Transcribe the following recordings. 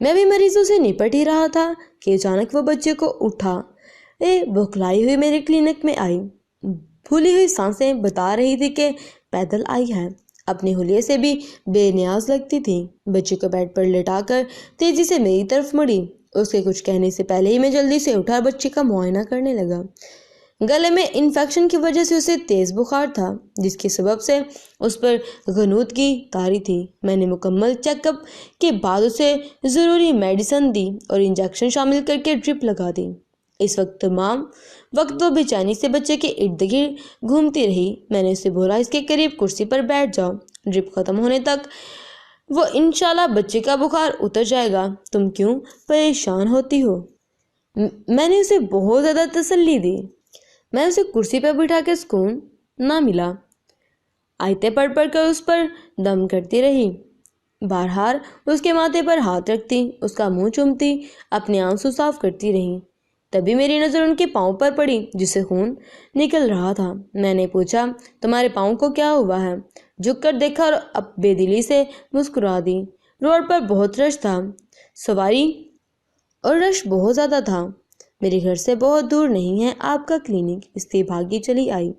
मैं भी मरीजों से निपट ही रहा था कि अचानक वो बच्चे को उठा बौखलाई हुई मेरे क्लिनिक में आई। फूली हुई सांसें बता रही थी कि पैदल आई है। अपने हुलिये से भी बेनियाज लगती थी। बच्चे को बेड पर लेटाकर तेजी से मेरी तरफ मुड़ी। उसके कुछ कहने से पहले ही मैं जल्दी से उठा और बच्चे का मुआयना करने लगा। गले में इन्फेक्शन की वजह से उसे तेज बुखार था, जिसके सबब से उस पर गनूदगी तारी थी। मैंने मुकम्मल चेकअप के बाद उसे ज़रूरी मेडिसिन दी और इंजेक्शन शामिल करके ड्रिप लगा दी। इस वक्त तमाम वक्त वो बेचैनी से बच्चे के इर्द गिर्द घूमती रही। मैंने उसे बोला, इसके करीब कुर्सी पर बैठ जाओ, ड्रिप ख़त्म होने तक वो इंशाल्लाह बच्चे का बुखार उतर जाएगा, तुम क्यों परेशान होती हो। मैंने उसे बहुत ज़्यादा तसल्ली दी। मैं उसे कुर्सी पर बिठा के सुकून ना मिला। आयतें पढ़ पढ़ कर उस पर दम करती रही। बारहार उसके माथे पर हाथ रखती, उसका मुंह चूमती, अपने आंसू साफ करती रही। तभी मेरी नज़र उनके पाँव पर पड़ी जिससे खून निकल रहा था। मैंने पूछा, तुम्हारे पाँव को क्या हुआ है? झुक कर देखा और अब बेदिली से मुस्कुरा दी। रोड पर बहुत रश था, सवारी और रश बहुत ज़्यादा था। मेरे घर से बहुत दूर नहीं है आपका क्लिनिक, इसलिए भागी चली आई।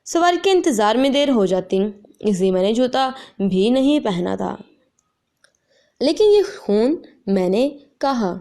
सवारी के इंतज़ार में देर हो जाती, इसलिए मैंने जूता भी नहीं पहना था। लेकिन ये खून, मैंने कहा।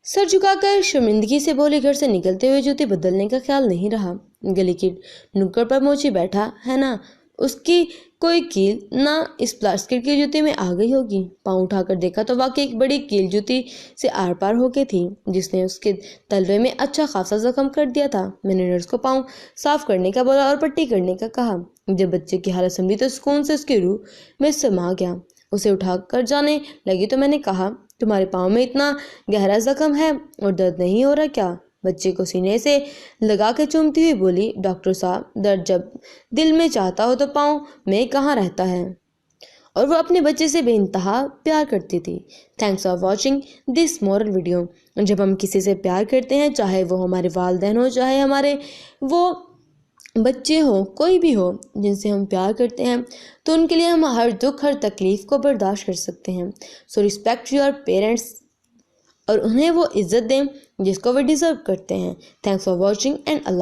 सर झुकाकर शर्मिंदगी से बोली, घर से निकलते हुए जूते बदलने का ख्याल नहीं रहा। गली की नुक्कड़ पर मोची बैठा है ना, उसकी कोई कील ना इस प्लास्टिक के जूते में आ गई होगी। पाँव उठाकर देखा तो वाकई एक बड़ी कील जूती से आर पार हो गई थी, जिसने उसके तलवे में अच्छा खासा जख्म कर दिया था। मैंने नर्स को पाँव साफ करने का बोला और पट्टी करने का कहा। जब बच्चे की हालत संभली तो सुकून से उसकी रूह में समा गया। उसे उठाकर जाने लगी तो मैंने कहा, तुम्हारे पाँव में इतना गहरा जख्म है और दर्द नहीं हो रहा क्या? बच्चे को सीने से लगा के चूमती हुई बोली, डॉक्टर साहब, दर्द जब दिल में चाहता हो तो पाँव में कहाँ रहता है। और वो अपने बच्चे से बेइंतहा प्यार करती थी। Thanks for watching this moral video. जब हम किसी से प्यार करते हैं, चाहे वो हमारे वालिदैन हो, चाहे हमारे वो बच्चे हो, कोई भी हो जिनसे हम प्यार करते हैं, तो उनके लिए हम हर दुख हर तकलीफ़ को बर्दाश्त कर सकते हैं। सो रिस्पेक्ट योर पेरेंट्स और उन्हें वो इज़्ज़त दें जिसको वो डिज़र्व करते हैं। Thanks for watching and Allah.